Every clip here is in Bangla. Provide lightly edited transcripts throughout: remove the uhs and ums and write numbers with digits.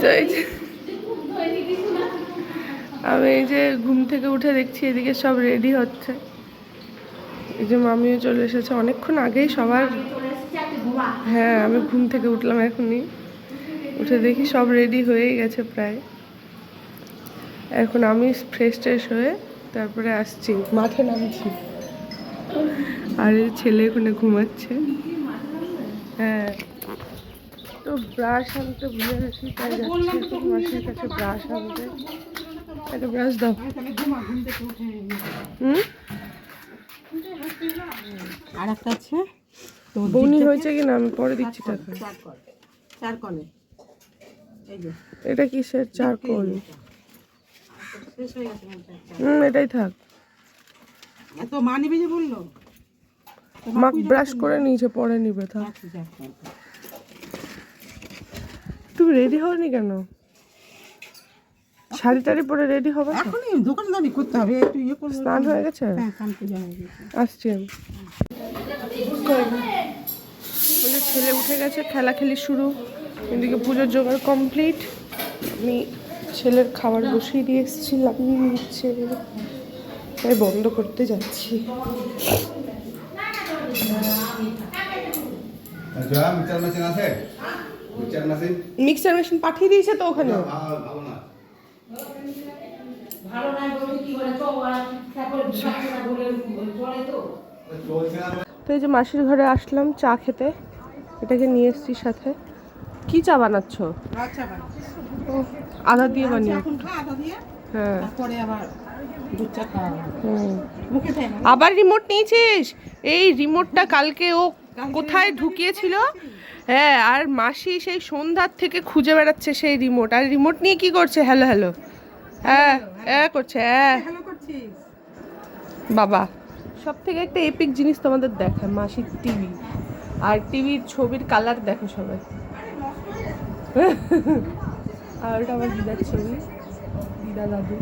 তো আমি এই যে ঘুম থেকে উঠে দেখছি এদিকে সব রেডি হচ্ছে। এই যে মামিও চলে এসেছে অনেকক্ষণ আগেই সবার। হ্যাঁ, আমি ঘুম থেকে উঠলাম এখনই, উঠে দেখি সব রেডি হয়েই গেছে প্রায়। এখন আমি ফ্রেশ ট্রেশ হয়ে তারপরে আসছি, মাঠে নামছি। আর এই ছেলে ওখানে ঘুমাচ্ছে। হ্যাঁ, তো ব্রাশ আনতে ভুলে গেছি, তাই যাচ্ছি মাসির কাছে ব্রাশ আনতে। একটা ব্রাশ দাও। আর একটা আছে বৌনি হয়েছে কিনা আমি পরে দিচ্ছি টাকা। এটা কিসের চারকোল? এটাই থাক। এত মা নিবি যে বললো, মা ব্রাশ করে নিয়েছে, পরে নিবে। থাক। তুমি রেডি হওনি কেন? শাড়ি টাড়ি পরে রেডি হবে? এখনই দোকানদারি করতে হবে, একটু ইয়ে করবো। স্নান হয়ে গেছে? হ্যাঁ, স্নান করে হয়ে গেছে। আসছি আমি। ছেলে উঠে গেছে, খেলাখেলি শুরু। এদিকে পুজোর জোগাড় কমপ্লিট। আমি ছেলের খাবার বসিয়ে দিয়ে এসেছিলাম, নিচ্ছে, তাই বন্ধ করতে যাচ্ছি। মিক্সার মেশিন পাঠিয়ে দিয়েছে তো ওখানে। তো এই যে মাসির ঘরে আসলাম চা খেতে, এটাকে নিয়ে এসছি সাথে। কি চা বানাচ্ছ? আদা দিয়ে বানিয়ে? হ্যাঁ। আবার রিমোট নিয়েছিস? এই রিমোটটা কালকে ও কোথায় ঢুকিয়েছিল। হ্যাঁ, আর মাসি সেই সন্ধ্যার থেকে খুঁজে বেড়াচ্ছে সেই রিমোট। আর রিমোট নিয়ে কি করছে? হ্যালো হ্যালো, হ্যাঁ হ্যাঁ করছে। হ্যাঁ বাবা, সব থেকে একটা এপিক জিনিস তোমাদের দেখায়, মাসির টিভি। আর টিভির ছবির কালার দেখো সবাই। আর ওটা আমার দিদার ছবি, দিদা দাদু।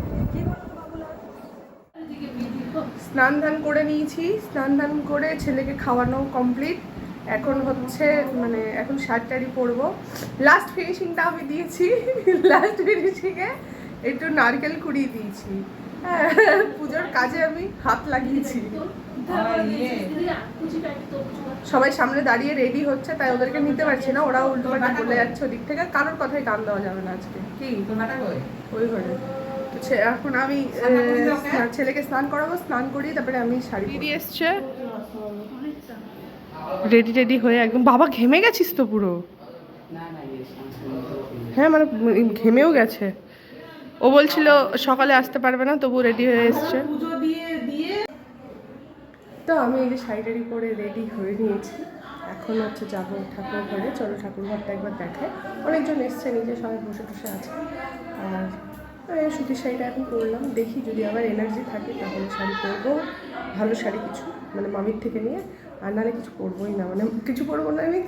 স্নান ধান করে নিয়েছি, স্নান ধান করে ছেলেকে খাওয়ানো কমপ্লিট। এখন হচ্ছে মানে এখন শাড়ি টাড়ি পরবো। লাস্ট ফিনিশিংটা আমি দিয়েছি। লাস্ট ফিনিশিংয়ে একটু নারকেল কুড়িয়ে দিয়েছি। হ্যাঁ, পুজোর কাজে আমি হাত লাগিয়েছি। সবাই সামনে দাঁড়িয়ে রেডি হচ্ছে, তাই ওদেরকে নিতে পারছি না, ওরা উল্টোপাল্টা বলে যাচ্ছে ওদিক থেকে। কারোর কথাই কান দেওয়া যাবে না আজকে। কি ওই ঘরে এখন আমি ছেলেকে স্নান করাবো, স্নান করিয়ে তারপরে আমি শাড়ি দিয়ে এসছে। রেডি রেডি হয়ে একদম। বাবা ঘেমে গেছিস তো পুরো। হ্যাঁ মানে ঘেমেও গেছে। ও বলছিল সকালে আসতে পারবে না, তবু রেডি হয়ে এসছে। তো আমি এই যে শাড়ি টাড়ি পরে রেডি হয়ে নিয়েছি। এখন হচ্ছে যাবো ঠাকুর ঘরে। চলো ঠাকুর ঘরটা একবার দেখায়। অনেকজন এসছে, নিজে সবাই বসে বসে আছে। আর সুতির শাড়িটা এখন পরলাম, দেখি যদি আবার এনার্জি থাকে তাহলে শাড়ি পরবো, ভালো শাড়ি কিছু, মানে মামির থেকে নিয়ে। আর নাহলে কিছু পরবোই না, মানে কিছু পরবো না। আমি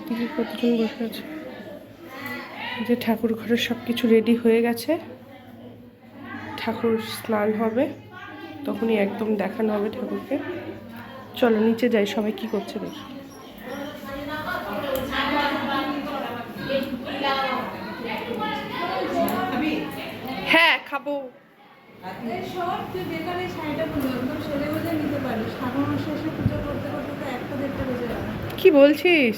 দেখি কতজন বসে আছে। যে ঠাকুর ঘরের সব কিছু রেডি হয়ে গেছে, ঠাকুর স্নান হবে, তখনই একদম দেখানো হবে ঠাকুরকে। চলো নিচে যাই, সবাই কি করছে দেখি। হ্যাঁ খাবো। কি বলছিস?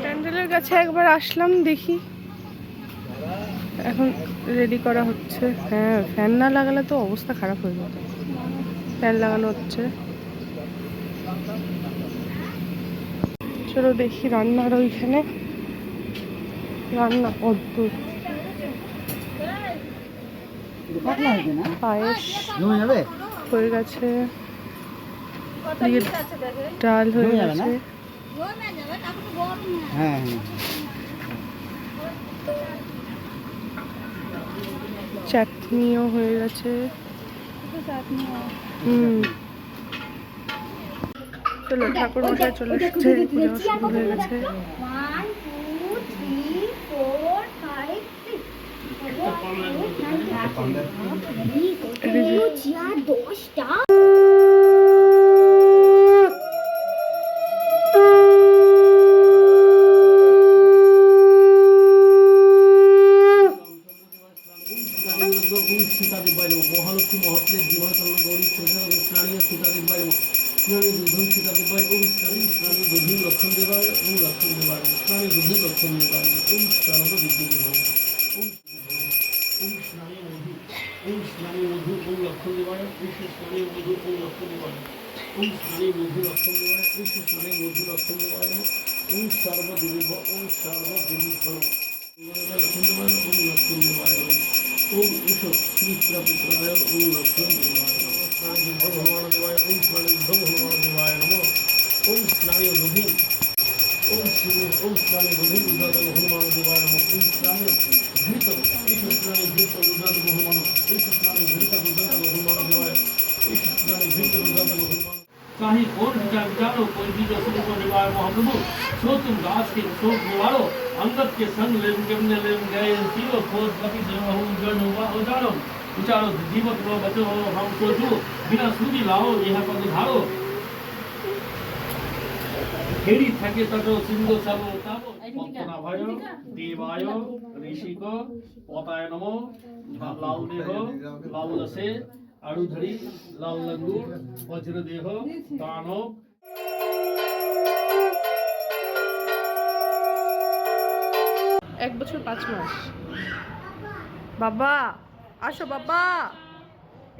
প্যান্ডেলের কাছে একবার আসলাম, দেখি এখন রেডি করা হচ্ছে। হ্যাঁ, ফ্যান না লাগালে তো অবস্থা খারাপ হয়ে যেত। ফ্যান লাগানো হচ্ছে। চলো দেখি রান্নার ওইখানে রান্না অদ্ভুত। পায়েস হয়ে গেছে, ডাল হয়ে গেছে, চাটনিও হয়ে গেছে। চলো ঠাকুর মশাই চলে এসেছে, পুজো শুরু হয়ে গেছে। মহালক্ষ্মী মহত্বের জীবনতন্ন গৌরী স্নানীয় সীতাদেবায় স্নানী দুধ সীতাদেবায় ওম স্নানী স্নানী দুধু লক্ষ্মণ দেবায় ওম লক্ষ্মণ দেবায় স্নানী দুধু লক্ষ্মণ দেবায় ওম সর্ব বিদ্যুৎ ওম স্নানী মধু ওম স্নানী মধু ওম লক্ষ্মণ দেবায় ওম স্নানী মধু ওম লক্ষ্মণ দেবায় ওম স্নানী মধু লক্ষ্মণ দেবায় ওম স্নানী মধু লক্ষ্মণ দেবায় ওম সর্ব দেবী ওম সর্ব দেবী লক্ষ্মণ দেবায় ওম লক্ষ্মণ দেবায় ওম ঈশ শ্রীপুত্রায় ওম লক্ষ্মণ দেবায় নমঃ স্নানী যুদ্ধ ভগবান দেবায় ওম স্নানী যুদ্ধ ভগবান দেবায় নমঃ ওম স্নানী দধি ওম শিব ওম স্নানী দধি দুধ হনুমান দেবায় নমঃ ওম স্নানী ঘৃত ঈশ স্নানী ঘৃত দুধ হনুমান ঈশ স্নানী ঘৃত দুধ হনুমান দেবায় ঈশ স্নানী ঘৃত দুধ হনুমান चाहे और जानो कोई भी रसूल को निवार महाप्रभु सो तुम दास के शोक निवारो अंगद के संग लेम गमने लेम गए जीव खोज पति देव हूँ जन हुआ हो जानो विचारो जीवक नो बचो हम सोचो बिना सूदी लाओ यह पद धारो खेड़ी থাকে তত সিন্ধ সর্ব তাপ পদ্মনাভায় দেবায় ঋষিক পতায় নমঃ লাল দেহ লাল রসে আড়ুধরি লাল লঙ্গুর বজ্রদেহ দানব এক বছর 5 মাস। বাবা আসো, বাবা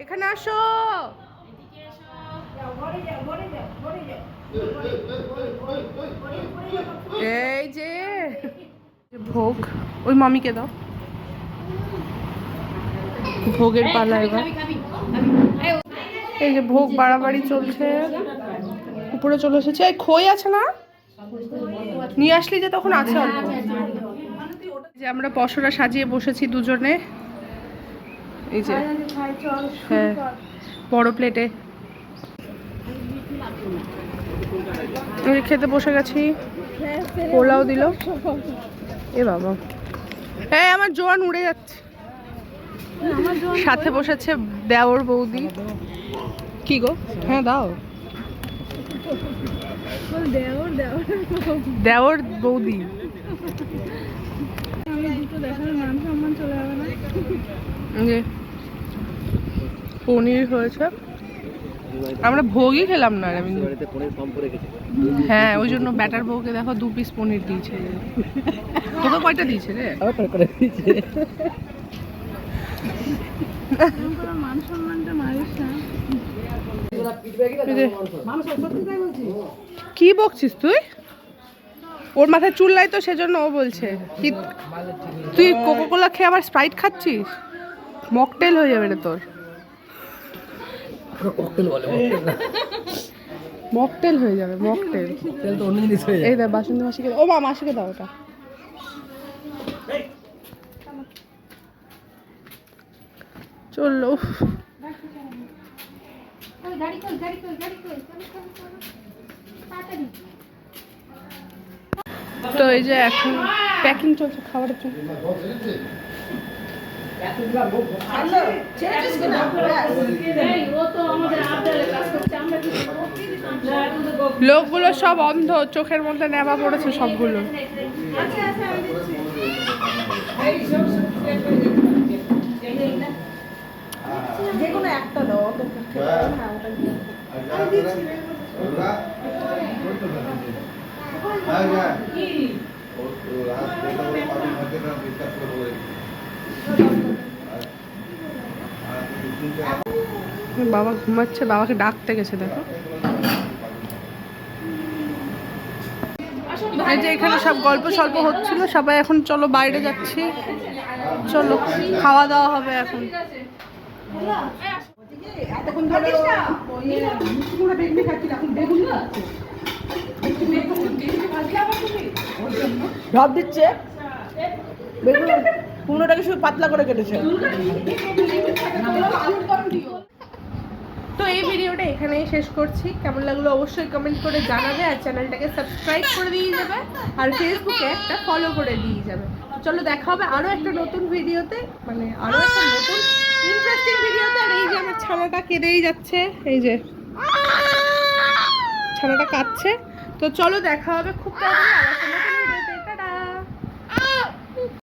এখানে আসো। এই যে ভোগ ওই মামিকে দাও, ভোগের পালা এবার। এই যে ভোগ বাড়াবাড়ি চলছে, উপরে চলে এসেছে। এই খই আছে না, নিয়ে আসলি যে তখন আছে অল্প। যে আমরা পশরা সাজিয়ে বসেছি দুজনে, এই যে হ্যাঁ বড় প্লেটে খেতে বসে গেছি। পোলাও দিল। এ বাবা, হ্যাঁ আমার জোয়ান উড়ে যাচ্ছে। সাথে বসেছে দেওর বৌদি। কি গো? হ্যাঁ দাও। দেওর বৌদি পনির হয়েছে। আমরা ভোগই খেলাম না। হ্যাঁ ওই জন্য ব্যাটার বউকে দেখো 2 পিস পনির দিয়েছে। তোকে কয়টা দিয়েছে রে? কি বকছিস তুই? ওর মাথায় চুল নাই তো সেজন্য ও বলছে। কি তুই কোকাকোলা খেয়ে আবার স্প্রাইট খাচ্ছিস? মকটেল হয়ে যাবে রে তোর। মকটেল হয়ে যাবে, মকটেল। এই দেখ বাসন্তী মাসিকে, ও মা মাসিকে দাও ওটা। চললো। তো এই যে এখন প্যাকিং চলছে খাবারের জন্য। লোকগুলো সব অন্ধ, চোখের মধ্যে নেবা পড়েছে সবগুলো। যেকোনো একটা দাও। বাবা ঘুমাচ্ছে, বাবাকে ডাকতে গেছে দেখো। এই যে এখানে সব গল্প সল্প হচ্ছিল, সবাই এখন চলো বাইরে যাচ্ছি, চলো খাওয়া দাওয়া হবে এখন। এতক্ষণ ধরে বেগুনি খাচ্ছি, এখন বেগুনি খাচ্ছে, ঢপ দিচ্ছে বেগুন। কুমড়োটাকে শুধু পাতলা করে কেটেছে। তো এই ভিডিওটা এখানেই শেষ করছি। কেমন লাগলো অবশ্যই কমেন্ট করে জানাবে, আর চ্যানেলটাকে সাবস্ক্রাইব করে দিয়ে যাবে, আর ফেসবুকে একটা ফলো করে দিয়ে যাবে। চলো দেখা হবে আরো একটা নতুন ভিডিওতে, মানে আরো একটা নতুন ইন্টারেস্টিং ভিডিওতে। আর এই যে আমার ছানাটা কেঁদেই যাচ্ছে, এই যে ছানাটা কাঁদছে। তো চলো দেখা হবে খুব তাড়াতাড়ি আর একটা